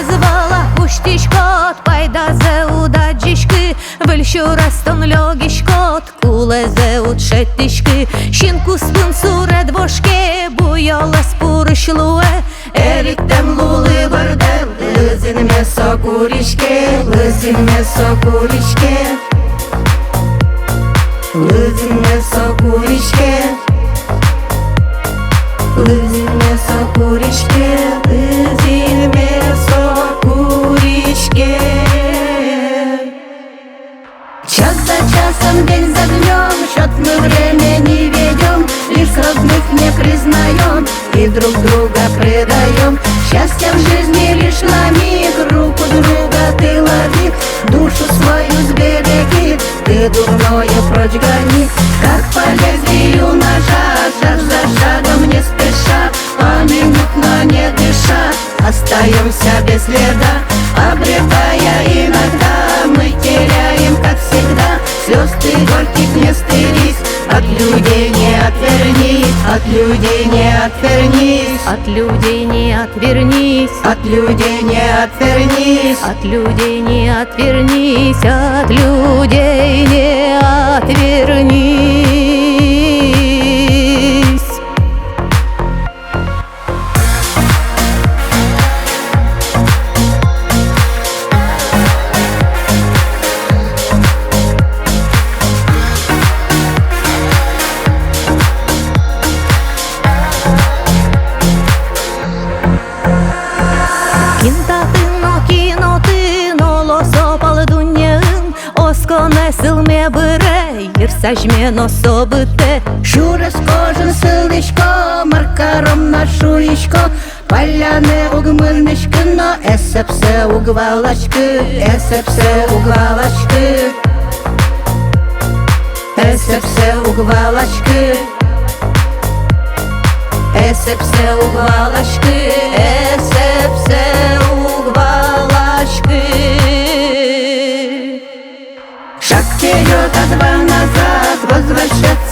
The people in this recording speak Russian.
Звала уштишкот, пайдазе удачишки, вельшурастон логишкот, кулезе утшеттишки, шинку спун суред вошке, буялас пурышлуе, эриктем лулы бардем, лызин месо куришке, лызин месо куришке, лызин месо куришке, лызин месо куришке, лызин месо куришке. Час за часом, день за днем, счет мы времени ведем, лишь родных не признаем и друг друга предаем. Счастье в жизни лишь на миг, руку друга ты лови, душу свою сбереги, ты дурное прочь гони. Как по лезвию ножа, шаг за шагом не спеша, поминутно не дыша, остаемся без следа, обретая иногда, мы теряем, как всегда. Слез ты горьких не стыдись, от людей не отвернись, от людей не отвернись, От людей не отвернись, от людей не отвернись, от людей не отвернись, от людей не отвернись. Nesılme bire, yırsajme noso bite. Шурас кожен сылышко, маркаром на шуишко, поляне угмылнышко, но эсепсе угвалашкы, эсепсе угвалашкы, эсепсе угвалашкы, эсепсе угвалашкы, эсепсе угвалашкы. Шаг вперед, а два назад, возвращаться